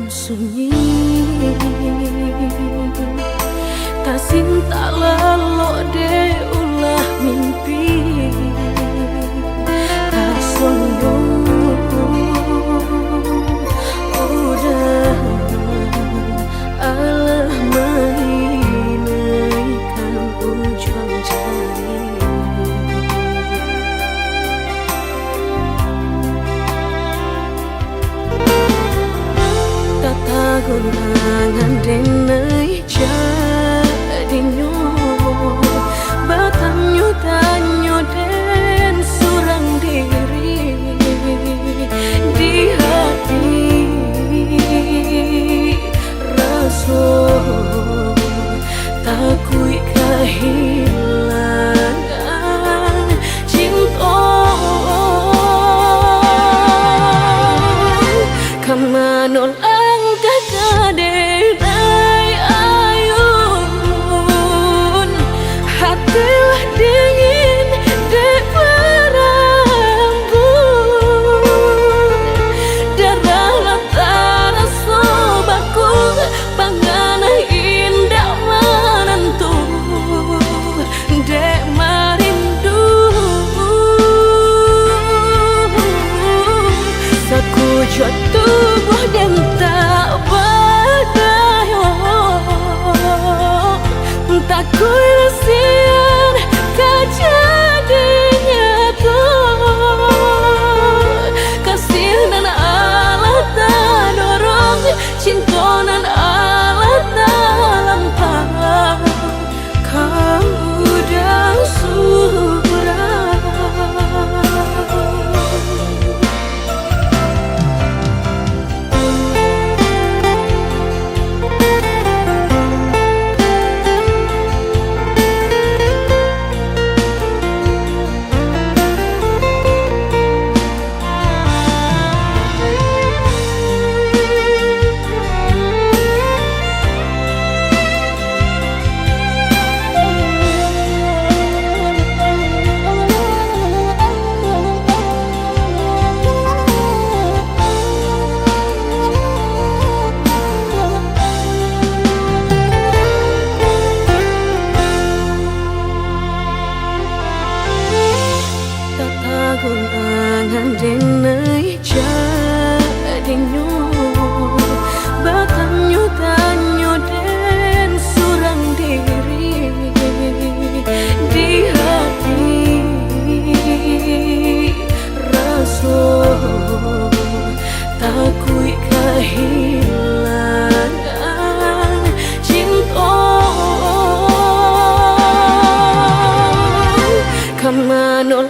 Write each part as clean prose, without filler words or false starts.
sunyi, tak cinta lelo de ulah mimpi, tak sombong udah alah mainkan ujung jari. Gunangan denai jadinya batanyo tanyo den surang diri di hati rasa takui kehilangan cinta kamanol tubuh dan tak berdaya, tak kuilasian kejadinya tuh kasih dan Allah tak dorong cinta dan Allah tak lampau kamu dah surah. Gunangan denai jadinya batanyo tanyo den surang diri di hati rasa takui kehilangan cinta kamanol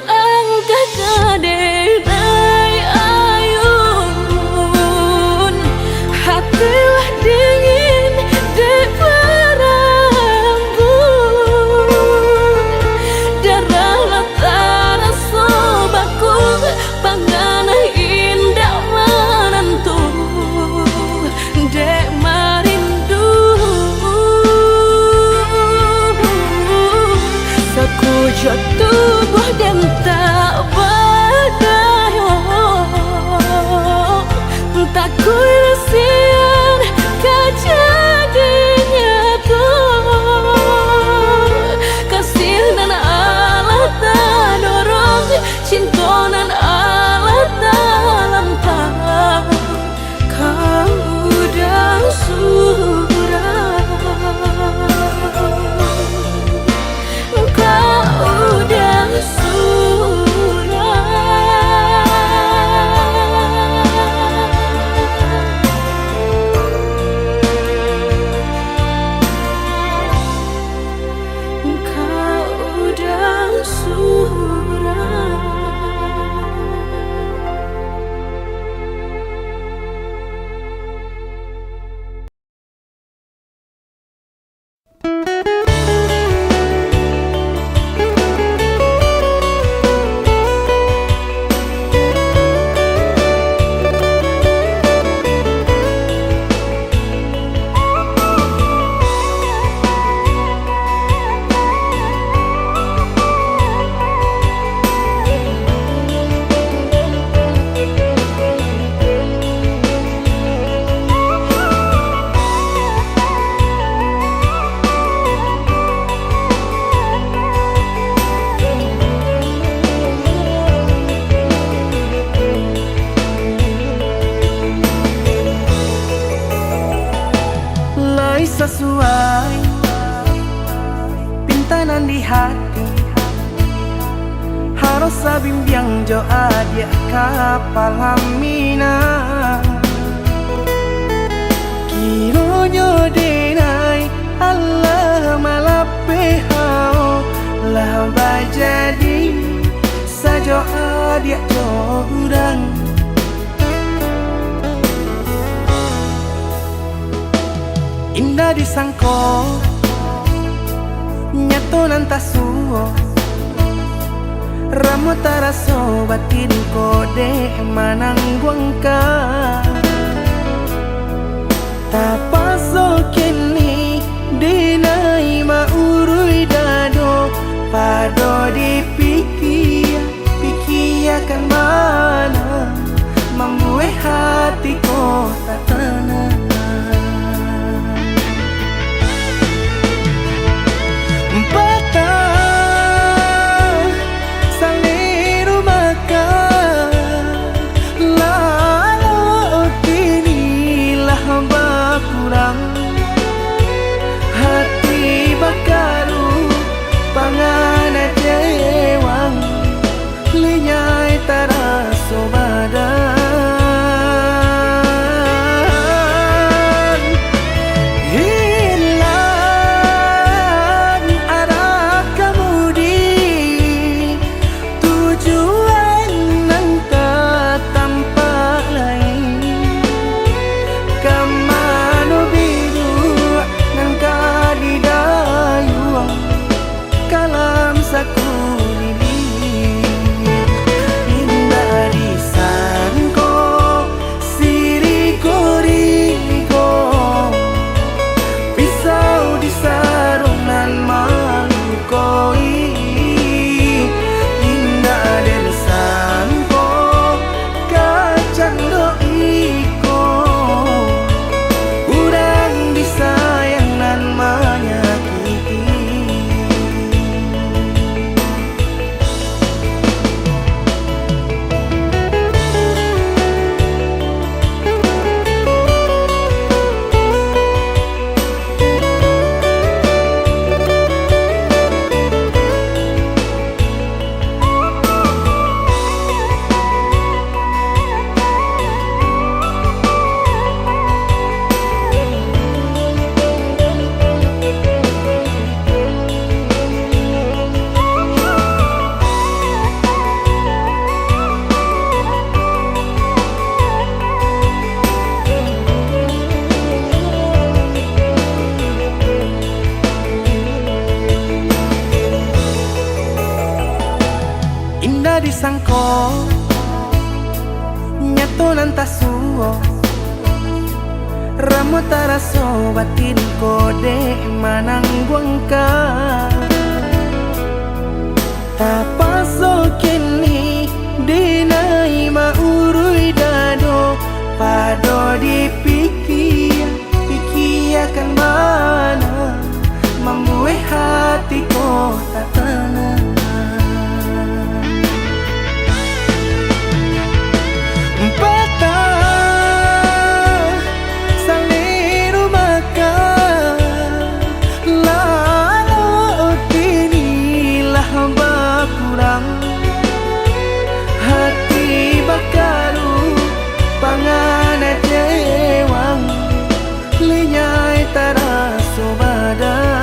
tubuh dan tak berdaya, tak kuilasian kejadinya tuh kasih dan Allah tak dorong cinta dan Allah tak lampau kamu dah surah. Surah. sesuai pintanan di hati. Harus sabimbiang jo adia kapal hamina. Kiro nyo denai Allah malape hao lah bajadi sajo adia jo urang. Indah disangko nyato nantasuo Ramo taraso batin kode manangguangka. Tapaso kini dinai maurui dado pado pikiakan mana membuat hatiku tak tenang. Hati bakaru pangana jewang linyai taraso badan. Hilang arah kemudi tujuan nang tak tampak lain. Kamano biru nang kadidayuang kalam sakulilit. Indah disangko siriko-riko pisau di sarungan malukoi. Indah disangko kacang doiko urang disayang nan menyakiti. Indah disangko nyato nantasuo Ramo taraso batin kode manangguangka. Tapaso kini dinai maurui dado pado pikiakan mana membuat hatiku tak tenang. Hati bakaru pangana jewang linyai taraso badan.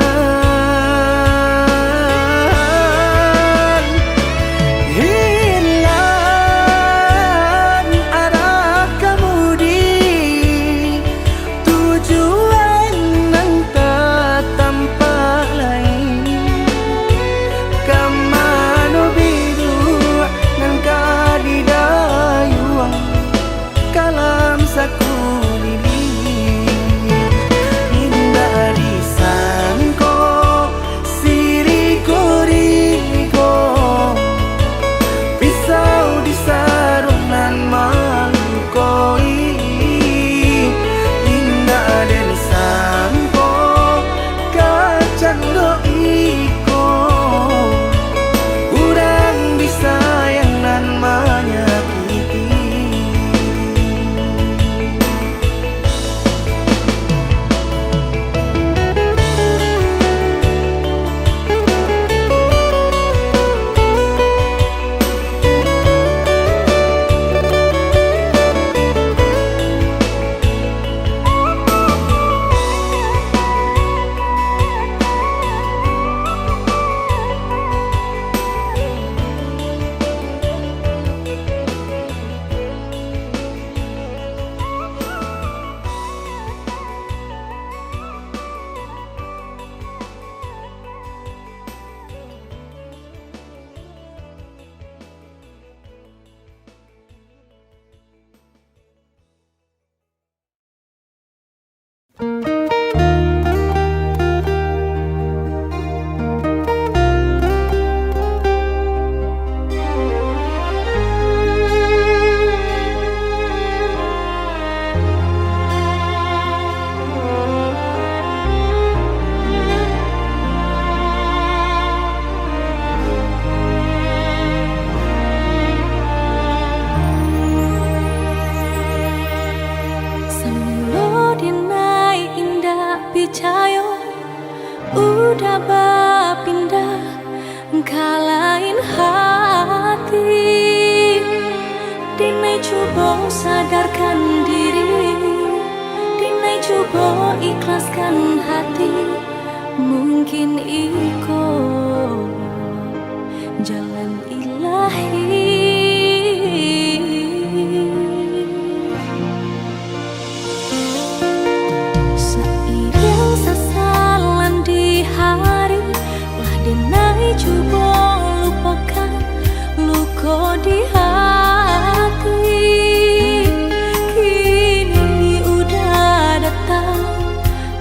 percaya udah berpindah kalain hati. Dinai coba sadarkan diri, dinai coba ikhlaskan hati. Mungkin iko jalan ilahi. Seiring sesalan di hari, lah dinai coba lupakan luka di hati. Kini udah datang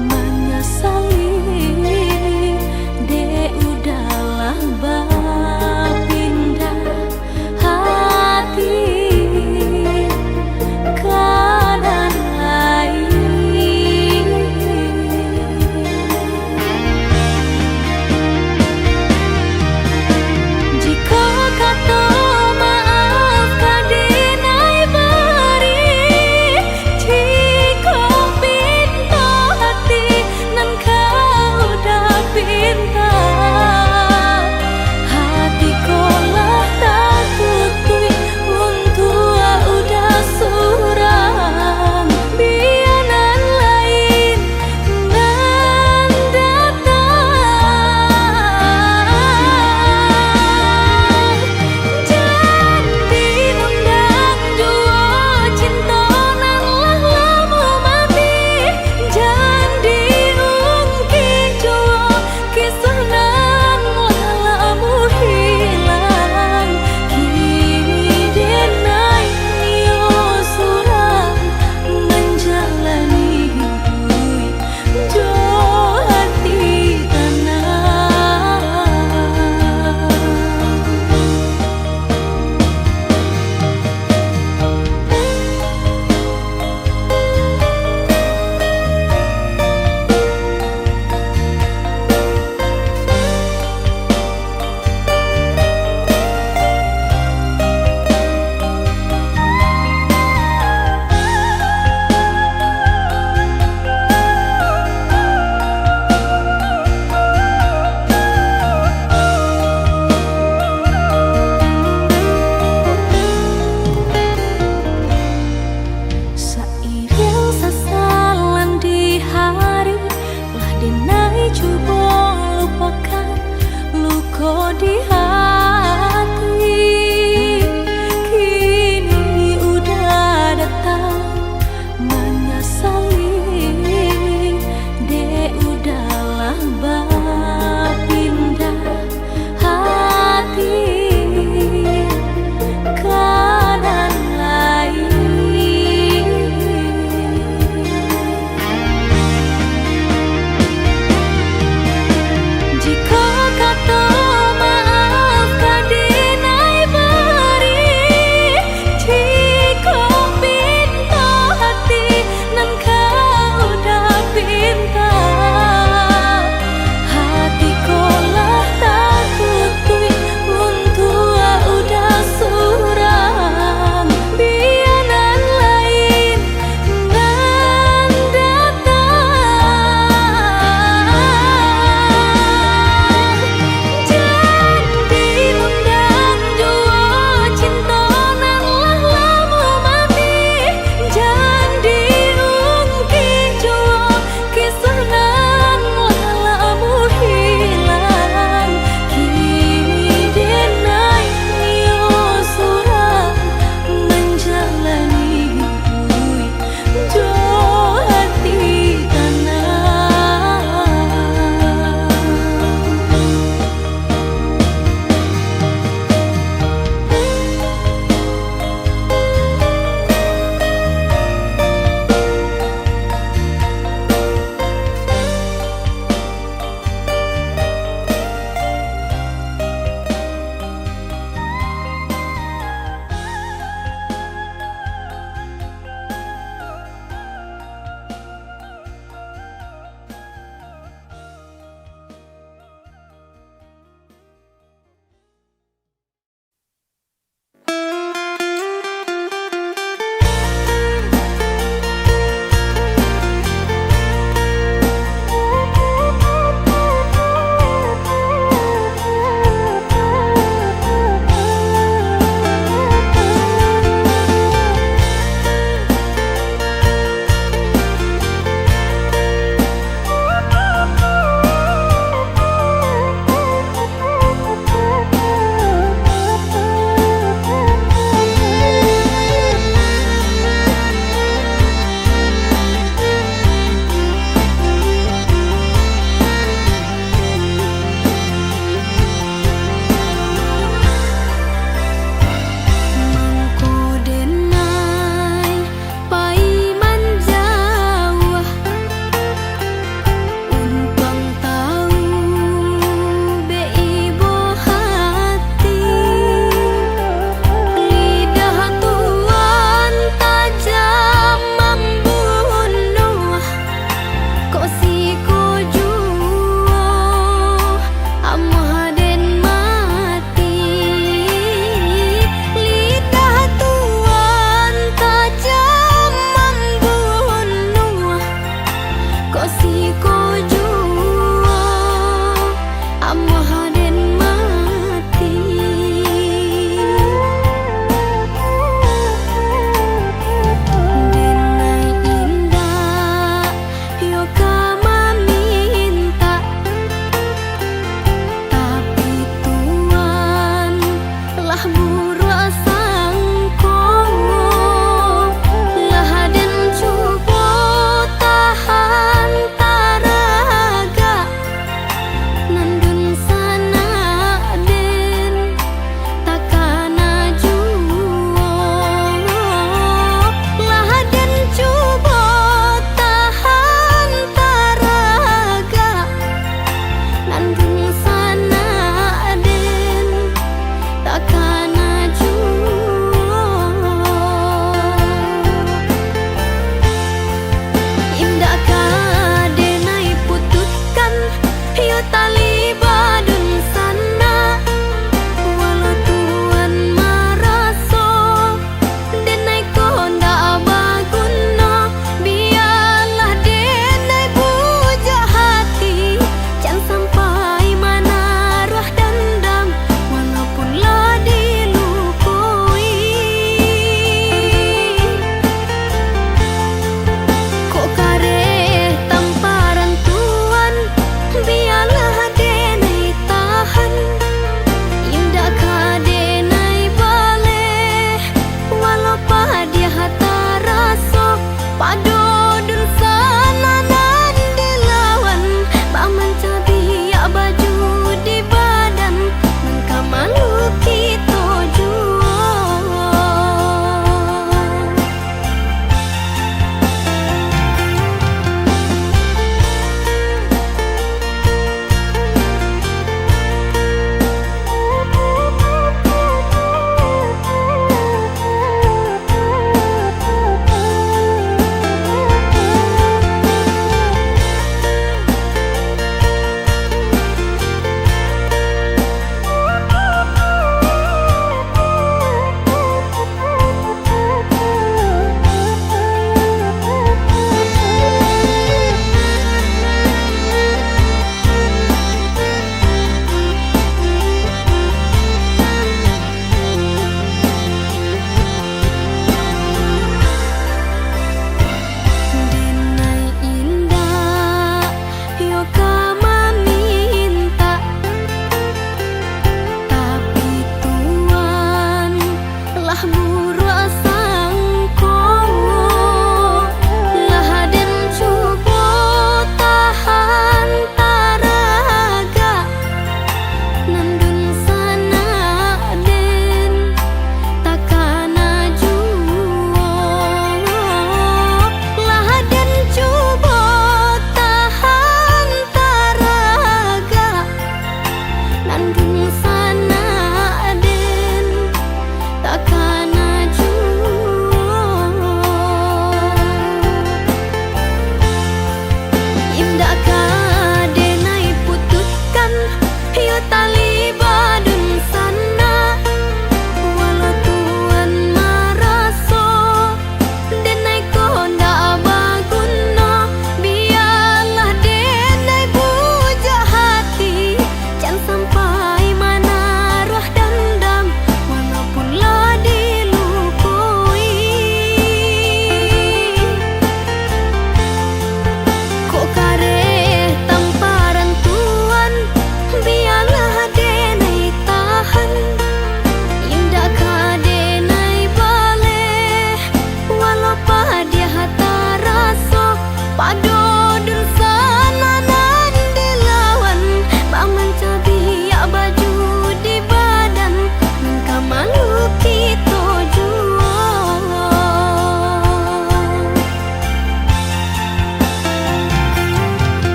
menyesali, de udahlah berpindah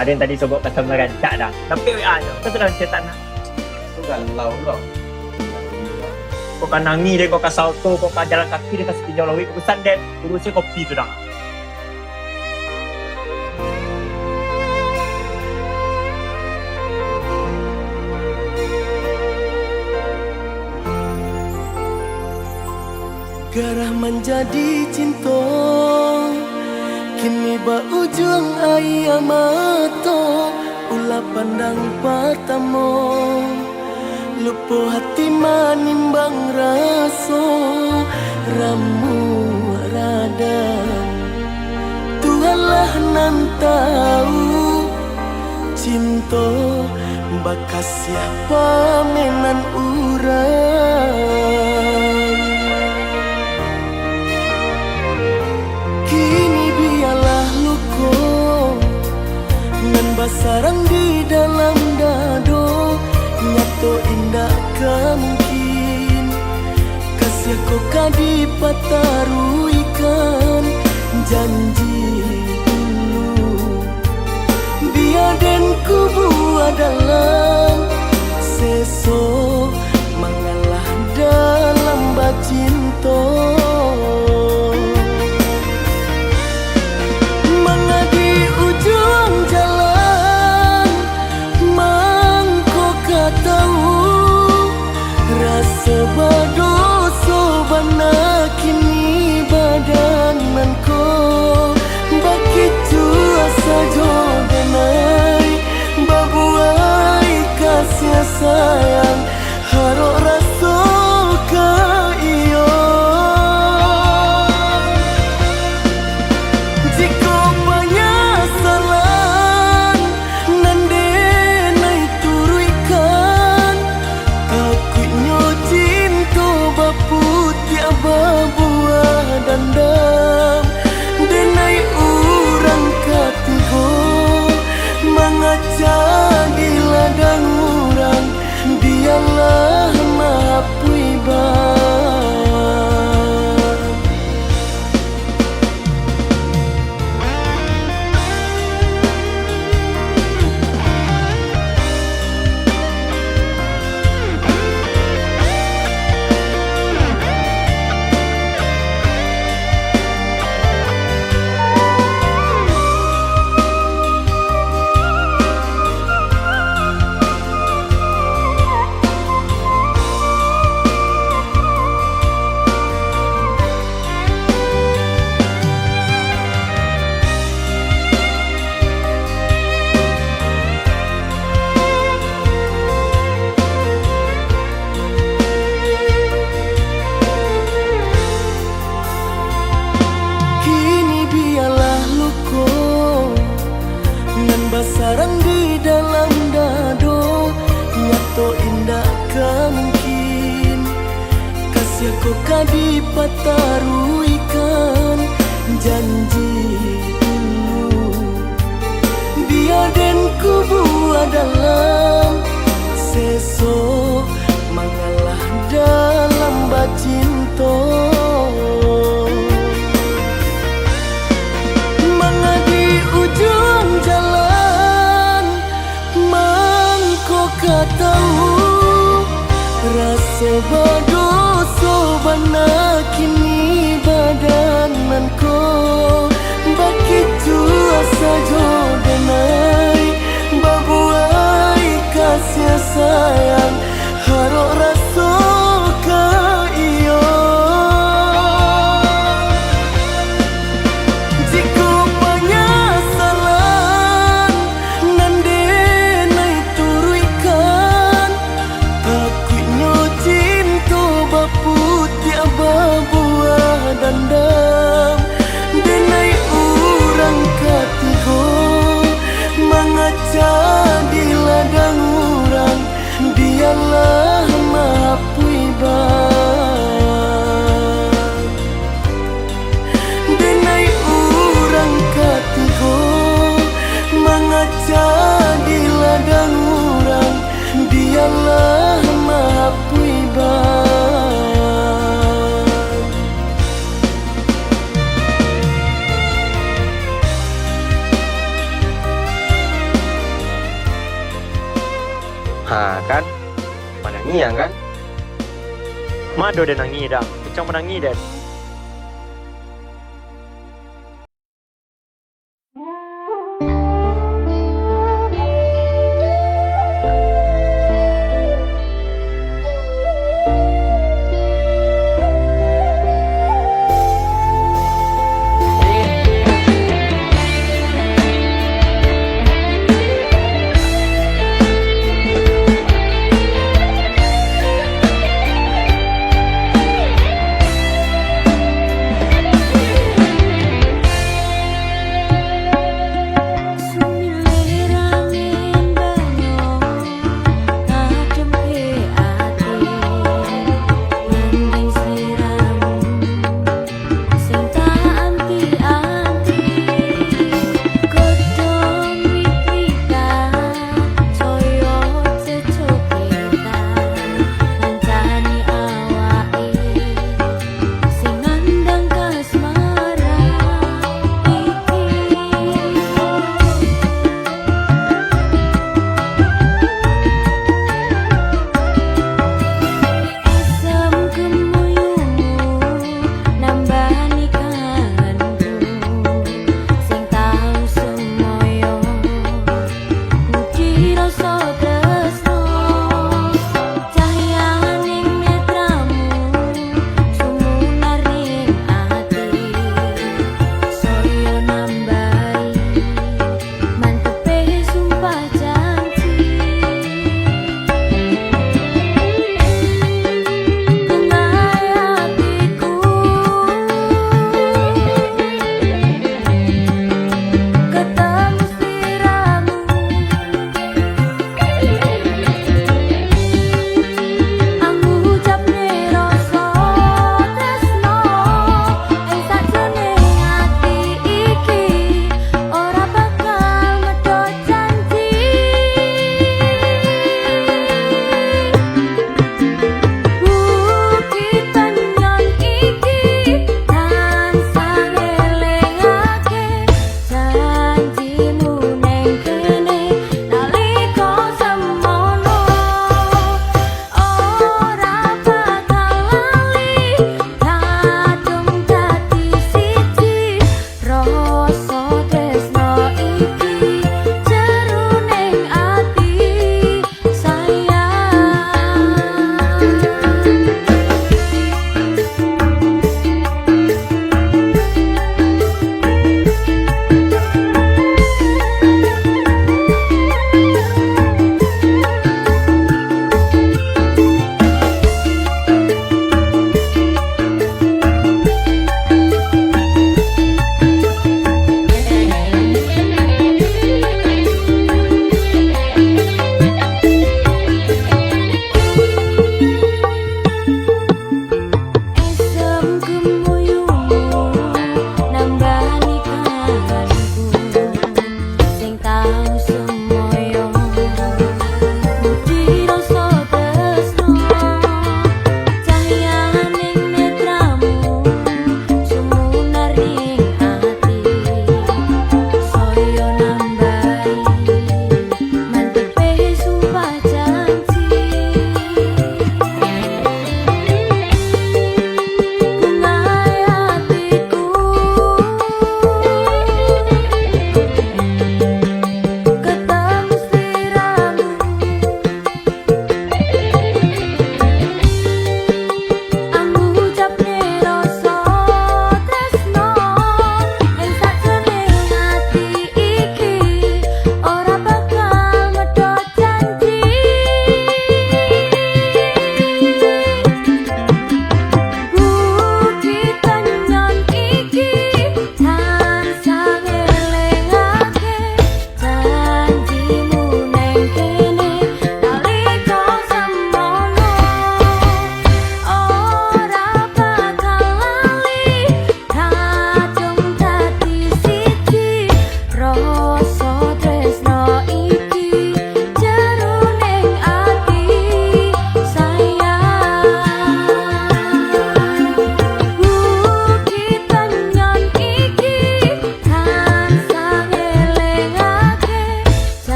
Ada yang tadi sobok kata merancak dah. Tapi WA je. Kau sedang cetak nak. Itu galau loh. Kau kan nangis dia, kau kan salto, kau kan jalan kaki dia kasih pinjau lawik. Kau pesan dia, urusnya kopi tu dah. Garah menjadi cinta, kini ba ujung ayam mata, ulah pandang pertama, lupa hati manimbang rasa, ramu rada. Tuhanlah nan tahu, cinta bakas siapa menan urang. Basarang di dalam dado, nyato indah kemungkin. Kasih kau kadi pataruikan janji dulu. Biar dan kubu adalah seso mengalah dalam bacinto. Mengadi ujung jalan sebadoso bana kini badananku begitu asa jodenai babuai kasih sayang harok rasa ke iyo jika penyesalan nande nai turuikan aku putih buah dandam denai urang katigo mengaca di ladang urang dialah mapui sarang di dalam dado, nyato indah kemungkin. Kasih kau kadi pataruikan janji dulu. Biar dan kubu adalah seso mengalah dalam bacinto. Mengadi ujung jalan kau tahu rasa badoso bana kini badananku begitu asa jodenai babuai kasih sayang harok rasa ke iyo jika penyesalan nande nai turuikan aku cinta putih buah dandam denai urang katigo mengaca di ladang urang dialah Mado dan nangi dah. Kencang menangi dan.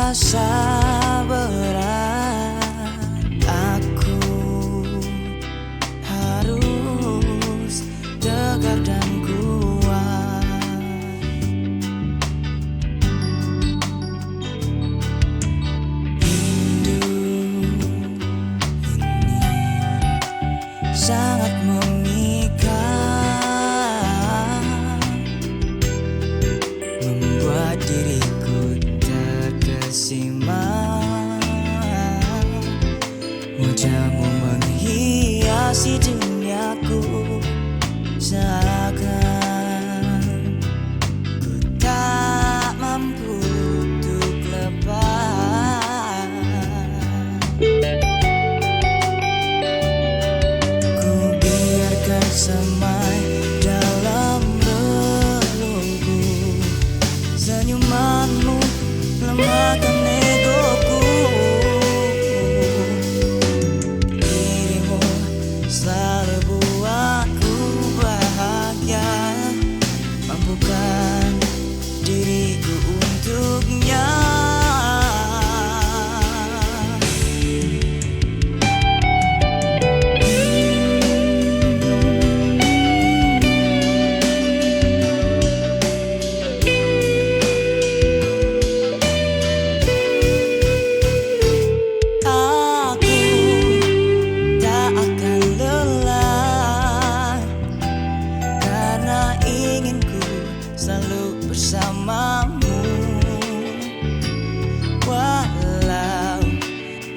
terasa berat, aku harus tegak dan kuat. Rindu ini sangat memikat, membuat diriku terkesima. Wajahmu menghiasi duniaku, seakan ku tak mampu untuk lepas. Ku biarkan semai dalam relungku, senyumanmu lemahkan egoku. Dirimu selalu buatku bahagia, mampukan diriku untuknya. Aku tak akan lelah, karena inginku selalu bersamamu. Walau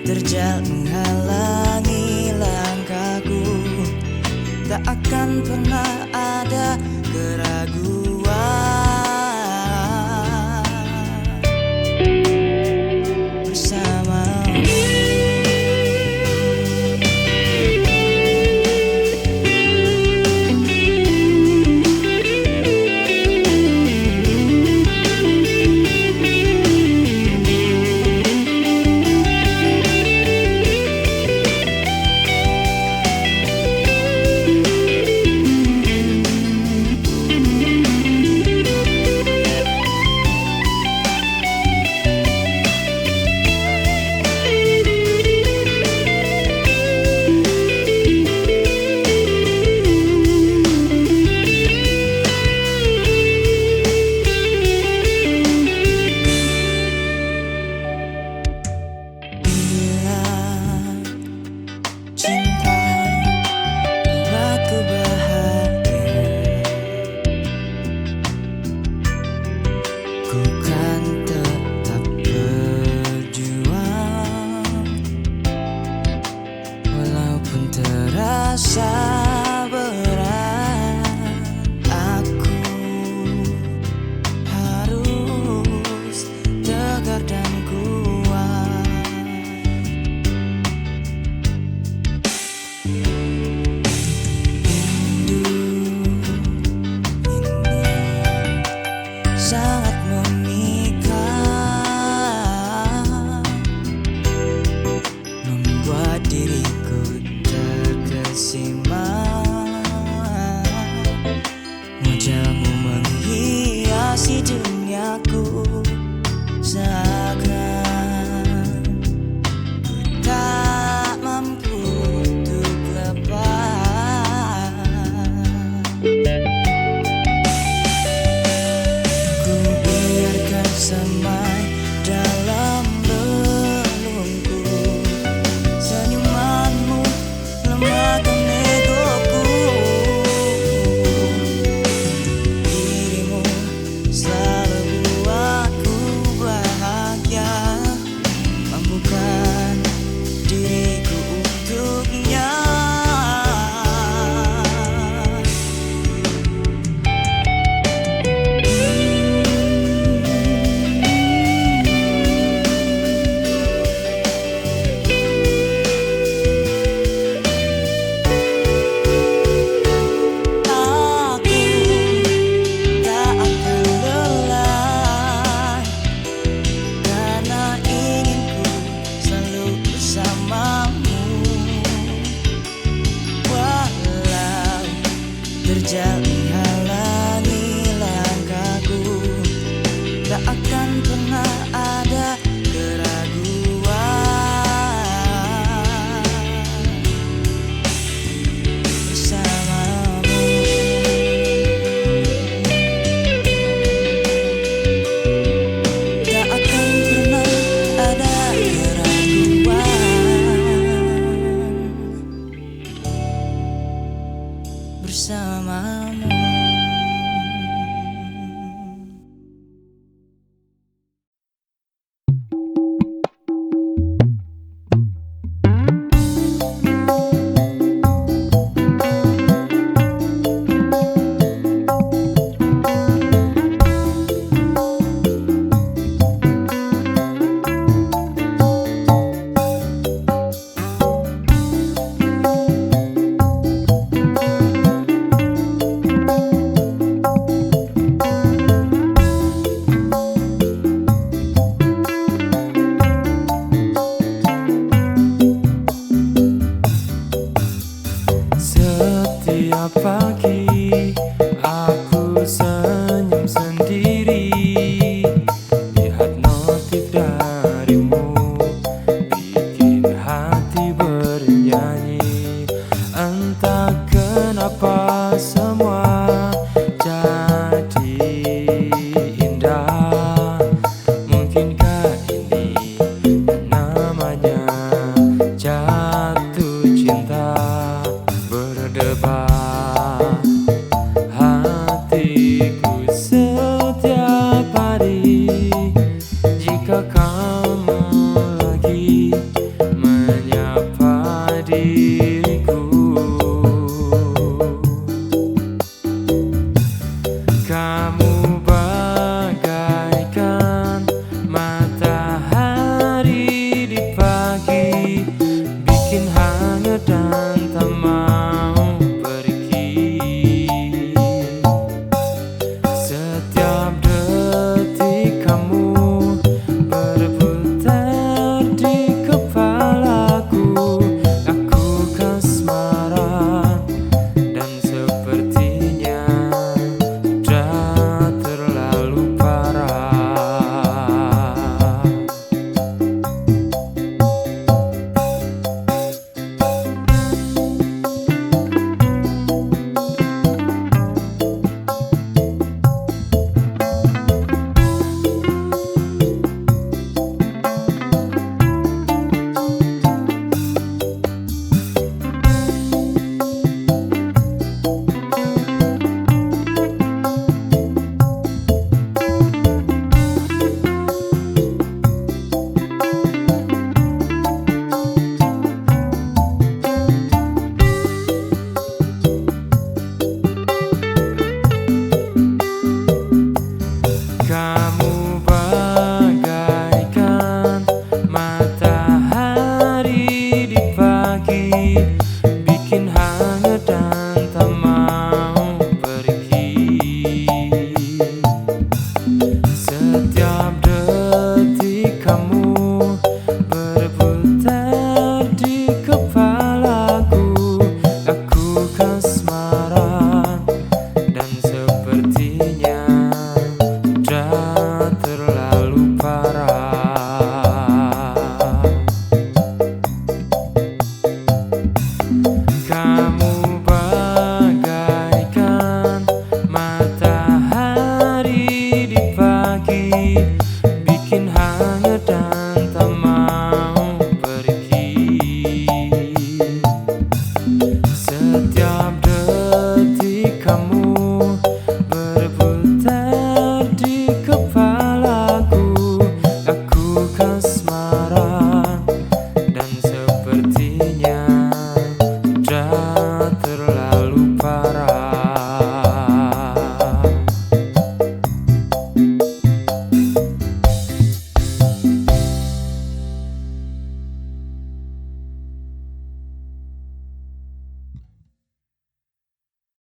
terjal menghalangi langkahku, tak akan pernah ada keraguan.